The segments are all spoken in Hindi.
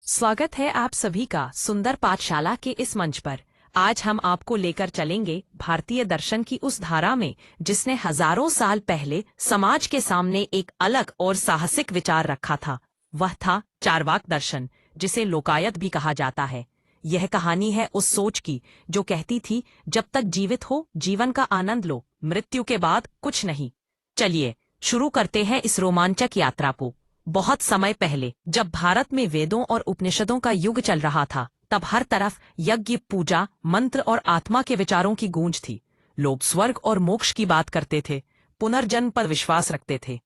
स्वागत है आप सभी का सुंदर पाठशाला के इस मंच पर। आज हम आपको लेकर चलेंगे भारतीय दर्शन की उस धारा में जिसने हजारों साल पहले समाज के सामने एक अलग और साहसिक विचार रखा था। वह था चार्वाक दर्शन, जिसे लोकायत भी कहा जाता है। यह कहानी है उस सोच की जो कहती थी जब तक जीवित हो जीवन का आनंद लो, मृत्यु के बाद कुछ नहीं। चलिए शुरू करते हैं इस रोमांचक यात्रा को। बहुत समय पहले जब भारत में वेदों और उपनिषदों का युग चल रहा था, तब हर तरफ यज्ञ, पूजा, मंत्र और आत्मा के विचारों की गूंज थी। लोग स्वर्ग और मोक्ष की बात करते थे, पुनर्जन्म पर विश्वास रखते थे।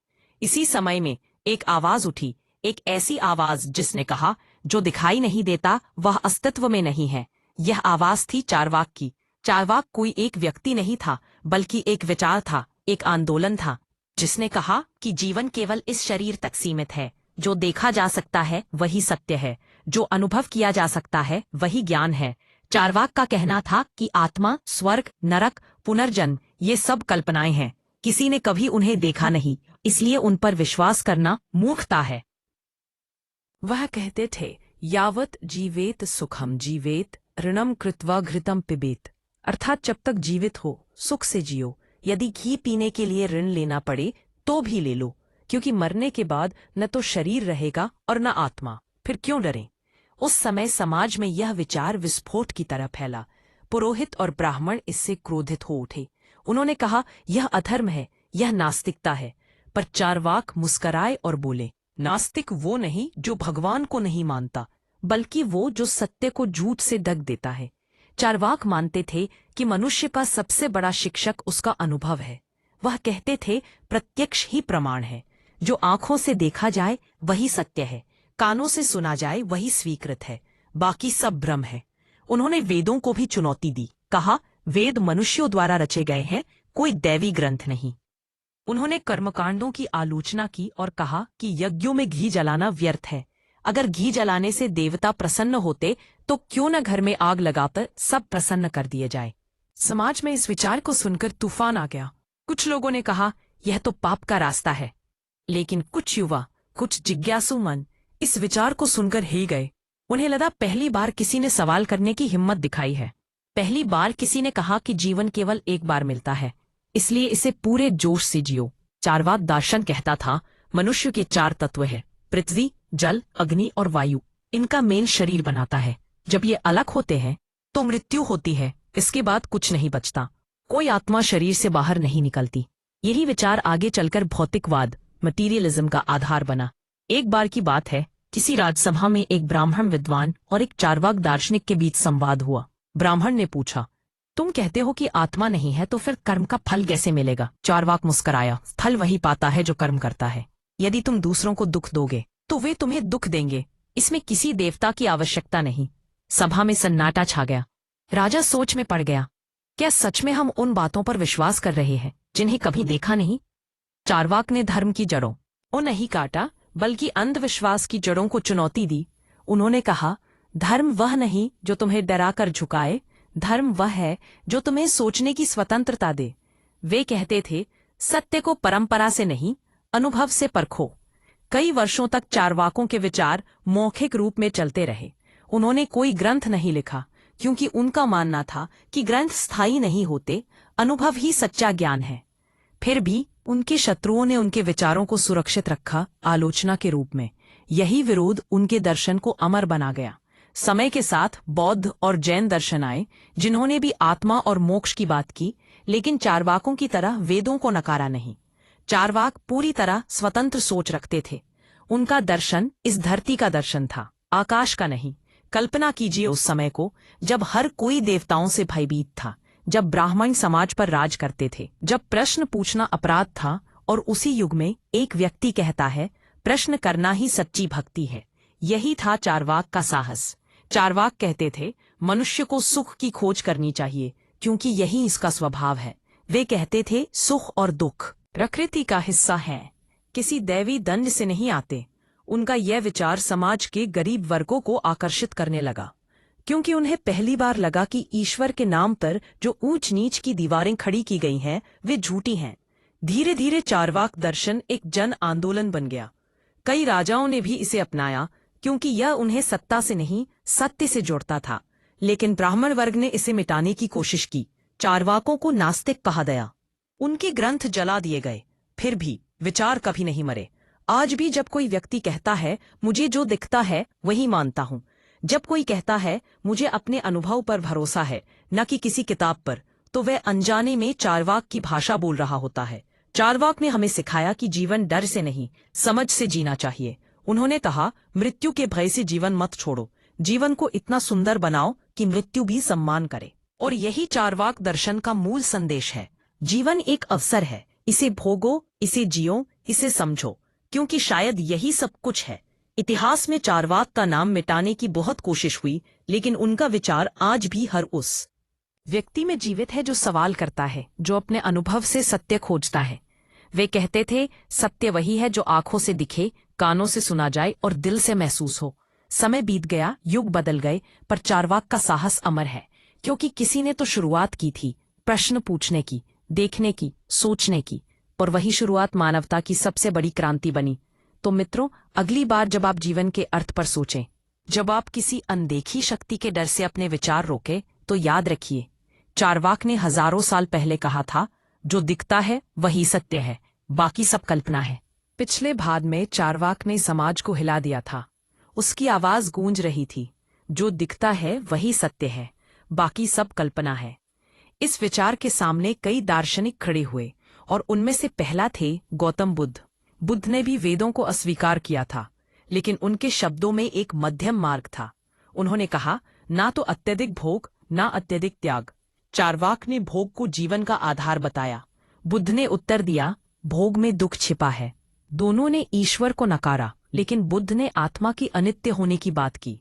इसी समय में एक आवाज उठी, एक ऐसी आवाज जिसने कहा, जो दिखाई नहीं देता वह अस्तित्व में नहीं है। यह आवाज थी चार्वाक की। चार्वाक कोई एक व्यक्ति नहीं था, बल्कि एक विचार था, एक आंदोलन था, जिसने कहा कि जीवन केवल इस शरीर तक सीमित है। जो देखा जा सकता है वही सत्य है, जो अनुभव किया जा सकता है वही ज्ञान है। चार्वाक का कहना था कि आत्मा, स्वर्ग, नरक, पुनर्जन्म ये सब कल्पनाएं हैं। किसी ने कभी उन्हें देखा नहीं, इसलिए उन पर विश्वास करना मूर्खता है। वह कहते थे, यावत जीवेत सुखम जीवेत, ऋणम कृत्वा घृतम पिबेत। अर्थात जब तक जीवित हो सुख से जियो, यदि घी पीने के लिए ऋण लेना पड़े तो भी ले लो, क्योंकि मरने के बाद न तो शरीर रहेगा और न आत्मा, फिर क्यों डरें। उस समय समाज में यह विचार विस्फोट की तरह फैला। पुरोहित और ब्राह्मण इससे क्रोधित हो उठे। उन्होंने कहा, यह अधर्म है, यह नास्तिकता है। पर चार्वाक मुस्कराए और बोले, नास्तिक वो नहीं जो भगवान को नहीं मानता, बल्कि वो जो सत्य को झूठ से ढक देता है। चार्वाक मानते थे कि मनुष्य का सबसे बड़ा शिक्षक उसका अनुभव है। वह कहते थे, प्रत्यक्ष ही प्रमाण है। जो आंखों से देखा जाए वही सत्य है, कानों से सुना जाए वही स्वीकृत है, बाकी सब भ्रम है। उन्होंने वेदों को भी चुनौती दी। कहा, वेद मनुष्यों द्वारा रचे गए हैं, कोई दैवी ग्रंथ नहीं। उन्होंने कर्मकांडों की आलोचना की और कहा कि यज्ञों में घी जलाना व्यर्थ है। अगर घी जलाने से देवता प्रसन्न होते तो क्यों न घर में आग लगाकर सब प्रसन्न कर दिए जाए। समाज में इस विचार को सुनकर तूफान आ गया। कुछ लोगों ने कहा, यह तो पाप का रास्ता है। लेकिन कुछ युवा, कुछ जिज्ञासु मन इस विचार को सुनकर हिल गए। उन्हें लगा, पहली बार किसी ने सवाल करने की हिम्मत दिखाई है। पहली बार किसी ने कहा कि जीवन केवल एक बार मिलता है, इसलिए इसे पूरे जोश से जियो। चार्वाक दर्शन कहता था, मनुष्य के 4 तत्व है, पृथ्वी, जल, अग्नि और वायु। इनका मेल शरीर बनाता है। जब ये अलग होते हैं तो मृत्यु होती है, इसके बाद कुछ नहीं बचता। कोई आत्मा शरीर से बाहर नहीं निकलती। यही विचार आगे चलकर भौतिकवाद, मटीरियलिज्म का आधार बना। एक बार की बात है, किसी राजसभा में एक ब्राह्मण विद्वान और एक चार्वाक दार्शनिक के बीच संवाद हुआ। ब्राह्मण ने पूछा, तुम कहते हो कि आत्मा नहीं है, तो फिर कर्म का फल कैसे मिलेगा। चार्वाक मुस्कराया, फल वही पाता है जो कर्म करता है। यदि तुम दूसरों को दुख दोगे तो वे तुम्हें दुख देंगे, इसमें किसी देवता की आवश्यकता नहीं। सभा में सन्नाटा छा गया। राजा सोच में पड़ गया, क्या सच में हम उन बातों पर विश्वास कर रहे हैं जिन्हें कभी देखा नहीं। चार्वाक ने धर्म की जड़ों को नहीं काटा, बल्कि अंधविश्वास की जड़ों को चुनौती दी। उन्होंने कहा, धर्म वह नहीं जो तुम्हें डराकर झुकाए, धर्म वह है जो तुम्हें सोचने की स्वतंत्रता दे। वे कहते थे, सत्य को परंपरा से नहीं, अनुभव से परखो। कई वर्षों तक चार्वाकों के विचार मौखिक रूप में चलते रहे। उन्होंने कोई ग्रंथ नहीं लिखा, क्योंकि उनका मानना था कि ग्रंथ स्थायी नहीं होते, अनुभव ही सच्चा ज्ञान है। फिर भी उनके शत्रुओं ने उनके विचारों को सुरक्षित रखा, आलोचना के रूप में। यही विरोध उनके दर्शन को अमर बना गया। समय के साथ बौद्ध और जैन दर्शन आए, जिन्होंने भी आत्मा और मोक्ष की बात की, लेकिन चार्वाकों की तरह वेदों को नकारा नहीं। चार्वाक पूरी तरह स्वतंत्र सोच रखते थे। उनका दर्शन इस धरती का दर्शन था, आकाश का नहीं। कल्पना कीजिए उस समय को, जब हर कोई देवताओं से भयभीत था, जब ब्राह्मण समाज पर राज करते थे, जब प्रश्न पूछना अपराध था, और उसी युग में एक व्यक्ति कहता है, प्रश्न करना ही सच्ची भक्ति है। यही था चार्वाक का साहस। चार्वाक कहते थे, मनुष्य को सुख की खोज करनी चाहिए, क्योंकि यही इसका स्वभाव है। वे कहते थे, सुख और दुख प्रकृति का हिस्सा है, किसी दैवी दंड से नहीं आते। उनका यह विचार समाज के गरीब वर्गों को आकर्षित करने लगा, क्योंकि उन्हें पहली बार लगा कि ईश्वर के नाम पर जो ऊंच नीच की दीवारें खड़ी की गई हैं वे झूठी हैं। धीरे धीरे चार्वाक दर्शन एक जन आंदोलन बन गया। कई राजाओं ने भी इसे अपनाया, क्योंकि यह उन्हें सत्ता से नहीं सत्य से जोड़ता था। लेकिन ब्राह्मण वर्ग ने इसे मिटाने की कोशिश की। चारवाकों को नास्तिक कहा गया, उनके ग्रंथ जला दिए गए। फिर भी विचार कभी नहीं मरे। आज भी जब कोई व्यक्ति कहता है मुझे जो दिखता है वही मानता हूं, जब कोई कहता है मुझे अपने अनुभव पर भरोसा है न कि किसी किताब पर, तो वह अनजाने में चारवाक की भाषा बोल रहा होता है। चारवाक ने हमें सिखाया कि जीवन डर से नहीं समझ से जीना चाहिए। उन्होंने कहा, मृत्यु के भय से जीवन मत छोड़ो, जीवन को इतना सुंदर बनाओ कि मृत्यु भी सम्मान करे। और यही चारवाक दर्शन का मूल संदेश है। जीवन एक अवसर है, इसे भोगो, इसे जियो, इसे समझो, क्योंकि शायद यही सब कुछ है। इतिहास में चारवाक का नाम मिटाने की बहुत कोशिश हुई, लेकिन उनका विचार आज भी हर उस व्यक्ति में जीवित है जो सवाल करता है, जो अपने अनुभव से सत्य खोजता है। वे कहते थे, सत्य वही है जो आंखों से दिखे, कानों से सुना जाए और दिल से महसूस हो। समय बीत गया, युग बदल गए, पर चारवाक का साहस अमर है, क्योंकि किसी ने तो शुरुआत की थी, प्रश्न पूछने की, देखने की, सोचने की, और वही शुरुआत मानवता की सबसे बड़ी क्रांति बनी। तो मित्रों, अगली बार जब आप जीवन के अर्थ पर सोचें, जब आप किसी अनदेखी शक्ति के डर से अपने विचार रोके, तो याद रखिए, चारवाक ने हजारों साल पहले कहा था, जो दिखता है वही सत्य है, बाकी सब कल्पना है। पिछले भाग में चारवाक ने समाज को हिला दिया था। उसकी आवाज गूंज रही थी, जो दिखता है वही सत्य है, बाकी सब कल्पना है। इस विचार के सामने कई दार्शनिक खड़े हुए, और उनमें से पहला थे गौतम बुद्ध। बुद्ध ने भी वेदों को अस्वीकार किया था, लेकिन उनके शब्दों में एक मध्यम मार्ग था। उन्होंने कहा, ना तो अत्यधिक भोग, ना अत्यधिक त्याग। चारवाक ने भोग को जीवन का आधार बताया। बुद्ध ने उत्तर दिया, भोग में दुख छिपा है। दोनों ने ईश्वर को नकारा, लेकिन बुद्ध ने आत्मा की अनित्य होने की बात की।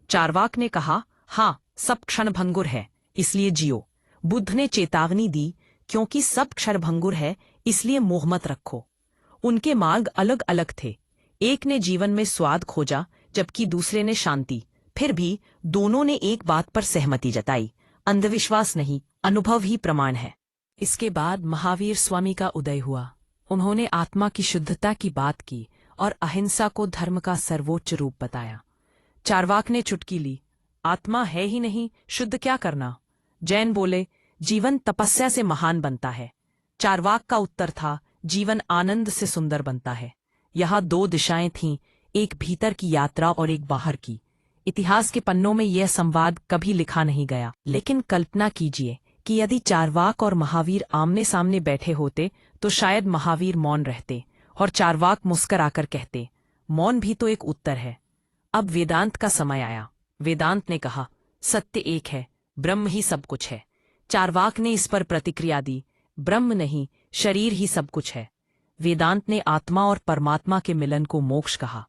चारवाक ने कहा, हाँ, सब क्षणभंगुर है, इसलिए जियो। बुद्ध ने चेतावनी दी, क्योंकि सब क्षणभंगुर है, इसलिए मोह मत रखो। उनके मार्ग अलग अलग थे। एक ने जीवन में स्वाद खोजा, जबकि दूसरे ने शांति। फिर भी दोनों ने एक बात पर सहमति जताई, अंधविश्वास नहीं, अनुभव ही प्रमाण है। इसके बाद महावीर स्वामी का उदय हुआ। उन्होंने आत्मा की शुद्धता की बात की और अहिंसा को धर्म का सर्वोच्च रूप बताया। चारवाक ने चुटकी ली, आत्मा है ही नहीं, शुद्ध क्या करना। जैन बोले, जीवन तपस्या से महान बनता है। चारवाक का उत्तर था, जीवन आनंद से सुंदर बनता है। यहाँ दो दिशाएं थीं, एक भीतर की यात्रा और एक बाहर की। इतिहास के पन्नों में यह संवाद कभी लिखा नहीं गया, लेकिन कल्पना कीजिए कि यदि चारवाक और महावीर आमने सामने बैठे होते, तो शायद महावीर मौन रहते और चारवाक मुस्कुराकर कहते, मौन भी तो एक उत्तर है। अब वेदांत का समय आया। वेदांत ने कहा, सत्य एक है, ब्रह्म ही सब कुछ है। चारवाक ने इस पर प्रतिक्रिया दी, ब्रह्म नहीं, शरीर ही सब कुछ है। वेदांत ने आत्मा और परमात्मा के मिलन को मोक्ष कहा।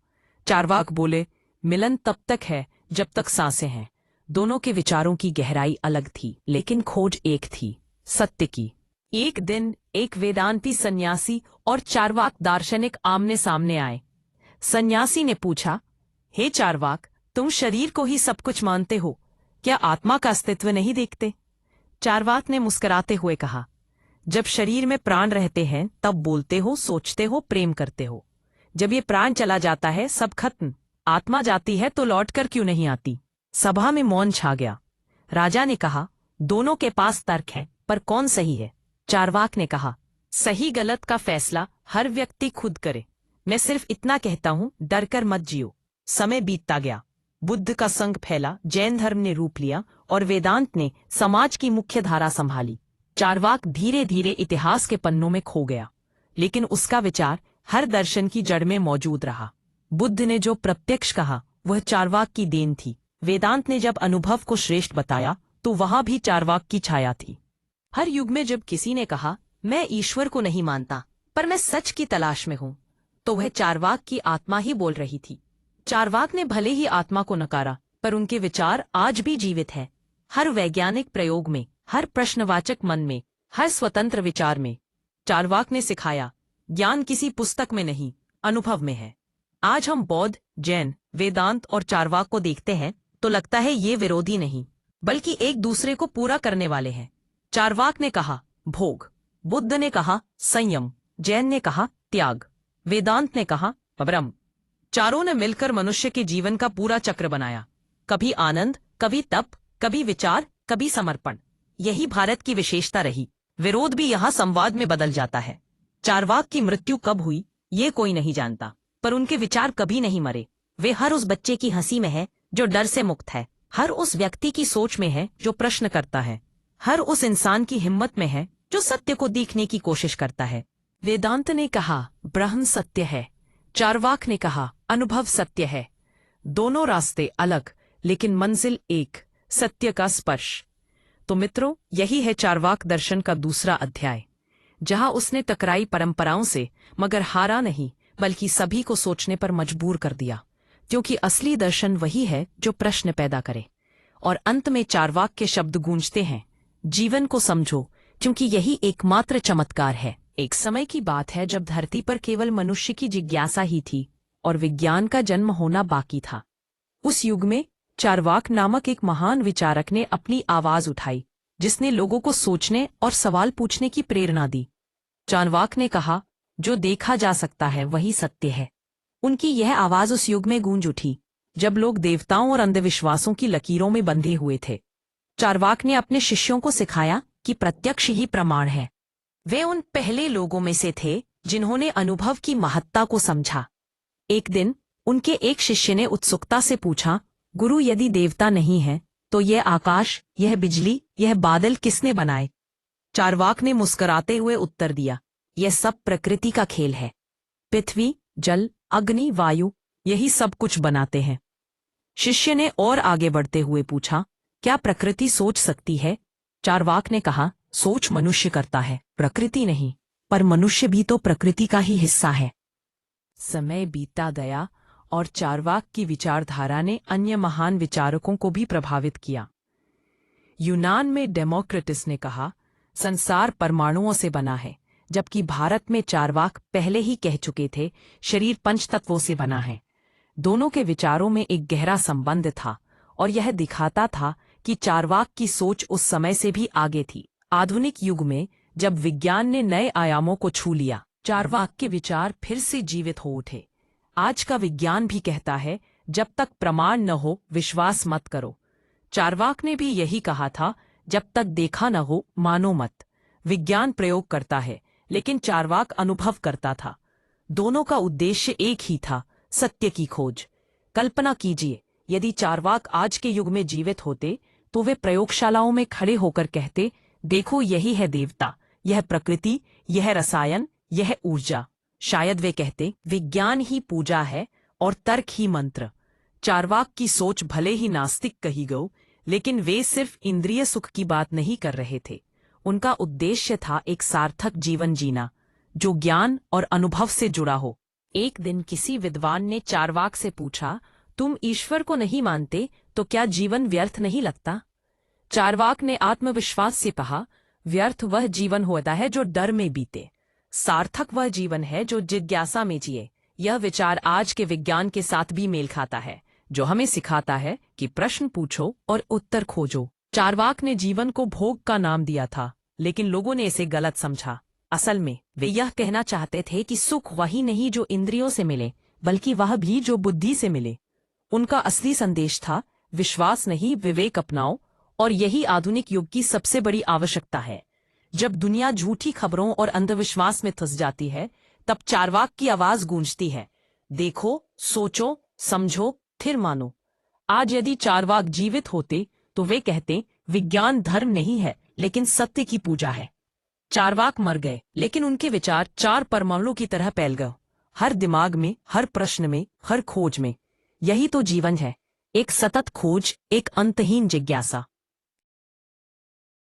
चारवाक बोले, मिलन तब तक है जब तक सांसें हैं। दोनों के विचारों की गहराई अलग थी, लेकिन खोज एक थी, सत्य की। एक दिन एक वेदांती सन्यासी और चारवाक दार्शनिक आमने सामने आए। सन्यासी ने पूछा, हे चारवाक, तुम शरीर को ही सब कुछ मानते हो, क्या आत्मा का अस्तित्व नहीं देखते? चारवाक ने मुस्कुराते हुए कहा, जब शरीर में प्राण रहते हैं तब बोलते हो, सोचते हो, प्रेम करते हो। जब ये प्राण चला जाता है सब खत्म। आत्मा जाती है तो लौटकर क्यों नहीं आती? सभा में मौन छा गया। राजा ने कहा, दोनों के पास तर्क है, पर कौन सही है? चारवाक ने कहा, सही गलत का फैसला हर व्यक्ति खुद करे। मैं सिर्फ इतना कहता हूं, डर कर मत जियो। समय बीतता गया। बुद्ध का संघ फैला, जैन धर्म ने रूप लिया और वेदांत ने समाज की मुख्य धारा संभाली। चारवाक धीरे धीरे इतिहास के पन्नों में खो गया, लेकिन उसका विचार हर दर्शन की जड़ में मौजूद रहा। बुद्ध ने जो प्रत्यक्ष कहा वह चारवाक की देन थी। वेदांत ने जब अनुभव को श्रेष्ठ बताया तो वहां भी चारवाक की छाया थी। हर युग में जब किसी ने कहा, मैं ईश्वर को नहीं मानता, पर मैं सच की तलाश में हूं, तो वह चारवाक की आत्मा ही बोल रही थी। चारवाक ने भले ही आत्मा को नकारा, पर उनके विचार आज भी जीवित है। हर वैज्ञानिक प्रयोग में, हर प्रश्नवाचक मन में, हर स्वतंत्र विचार में। चारवाक ने सिखाया, ज्ञान किसी पुस्तक में नहीं, अनुभव में है। आज हम बौद्ध, जैन, वेदांत और चारवाक को देखते हैं तो लगता है ये विरोधी नहीं, बल्कि एक दूसरे को पूरा करने वाले हैं। चारवाक ने कहा भोग, बुद्ध ने कहा संयम, जैन ने कहा त्याग, वेदांत ने कहा ब्रह्म। चारों ने मिलकर मनुष्य के जीवन का पूरा चक्र बनाया। कभी आनंद, कभी तप, कभी विचार, कभी समर्पण। यही भारत की विशेषता रही। विरोध भी यहाँ संवाद में बदल जाता है। चारवाक की मृत्यु कब हुई ये कोई नहीं जानता, पर उनके विचार कभी नहीं मरे। वे हर उस बच्चे की हंसी में है जो डर से मुक्त है, हर उस व्यक्ति की सोच में है जो प्रश्न करता है, हर उस इंसान की हिम्मत में है जो सत्य को देखने की कोशिश करता है। वेदांत ने कहा ब्रह्म सत्य है, चारवाक ने कहा अनुभव सत्य है। दोनों रास्ते अलग, लेकिन मंजिल एक, सत्य का स्पर्श। तो मित्रों, यही है चारवाक दर्शन का दूसरा अध्याय, जहां उसने टकराई परंपराओं से, मगर हारा नहीं, बल्कि सभी को सोचने पर मजबूर कर दिया। क्योंकि असली दर्शन वही है जो प्रश्न पैदा करे। और अंत में चारवाक के शब्द गूंजते हैं, जीवन को समझो, क्योंकि यही एकमात्र चमत्कार है। एक समय की बात है जब धरती पर केवल मनुष्य की जिज्ञासा ही थी और विज्ञान का जन्म होना बाकी था। उस युग में चारवाक नामक एक महान विचारक ने अपनी आवाज उठाई, जिसने लोगों को सोचने और सवाल पूछने की प्रेरणा दी। चारवाक ने कहा, जो देखा जा सकता है वही सत्य है। उनकी यह आवाज उस युग में गूंज उठी जब लोग देवताओं और अंधविश्वासों की लकीरों में बंधे हुए थे। चारवाक ने अपने शिष्यों को सिखाया कि प्रत्यक्ष ही प्रमाण है। वे उन पहले लोगों में से थे जिन्होंने अनुभव की महत्ता को समझा। एक दिन उनके एक शिष्य ने उत्सुकता से पूछा, गुरु, यदि देवता नहीं है तो यह आकाश, यह बिजली, यह बादल किसने बनाए? चारवाक ने मुस्कुराते हुए उत्तर दिया, यह सब प्रकृति का खेल है। पृथ्वी, जल, अग्नि, वायु, यही सब कुछ बनाते हैं। शिष्य ने और आगे बढ़ते हुए पूछा, क्या प्रकृति सोच सकती है? चारवाक ने कहा, सोच मनुष्य करता है, प्रकृति नहीं। पर मनुष्य भी तो प्रकृति का ही हिस्सा है। समय बीता गया और चारवाक की विचारधारा ने अन्य महान विचारकों को भी प्रभावित किया। यूनान में डेमोक्रिटस ने कहा, संसार परमाणुओं से बना है, जबकि भारत में चारवाक पहले ही कह चुके थे, शरीर पंचतत्वों से बना है। दोनों के विचारों में एक गहरा संबंध था और यह दिखाता था कि चारवाक की सोच उस समय से भी आगे थी। आधुनिक युग में जब विज्ञान ने नए आयामों को छू लिया, चारवाक के विचार फिर से जीवित हो उठे। आज का विज्ञान भी कहता है, जब तक प्रमाण न हो विश्वास मत करो। चारवाक ने भी यही कहा था, जब तक देखा न हो मानो मत। विज्ञान प्रयोग करता है, लेकिन चारवाक अनुभव करता था। दोनों का उद्देश्य एक ही था, सत्य की खोज। कल्पना कीजिए, यदि चारवाक आज के युग में जीवित होते तो वे प्रयोगशालाओं में खड़े होकर कहते, देखो यही है देवता, यह प्रकृति, यह रसायन, यह ऊर्जा। शायद वे कहते, विज्ञान ही पूजा है और तर्क ही मंत्र। चारवाक की सोच भले ही नास्तिक कही गई, लेकिन वे सिर्फ इंद्रिय सुख की बात नहीं कर रहे थे। उनका उद्देश्य था एक सार्थक जीवन जीना, जो ज्ञान और अनुभव से जुड़ा हो। एक दिन किसी विद्वान ने चारवाक से पूछा, तुम ईश्वर को नहीं मानते तो क्या जीवन व्यर्थ नहीं लगता? चारवाक ने आत्मविश्वास से कहा, व्यर्थ वह जीवन होता है जो डर में बीते, सार्थक वह जीवन है जो जिज्ञासा में जिए। यह विचार आज के विज्ञान के साथ भी मेल खाता है, जो हमें सिखाता है कि प्रश्न पूछो और उत्तर खोजो। चारवाक ने जीवन को भोग का नाम दिया था, लेकिन लोगों ने इसे गलत समझा। असल में वे यह कहना चाहते थे कि सुख वही नहीं जो इंद्रियों से मिले, बल्कि वह भी जो बुद्धि से मिले। उनका असली संदेश था, विश्वास नहीं, विवेक अपनाओ। और यही आधुनिक युग की सबसे बड़ी आवश्यकता है। जब दुनिया झूठी खबरों और अंधविश्वास में फंस जाती है, तब चारवाक की आवाज गूंजती है, देखो, सोचो, समझो, फिर मानो। आज यदि चारवाक जीवित होते तो वे कहते, विज्ञान धर्म नहीं है, लेकिन सत्य की पूजा है। चारवाक मर गए, लेकिन उनके विचार चार परमाणुओं की तरह फैल गए, हर दिमाग में, हर प्रश्न में, हर खोज में। यही तो जीवन है, एक सतत खोज, एक अंतहीन जिज्ञासा।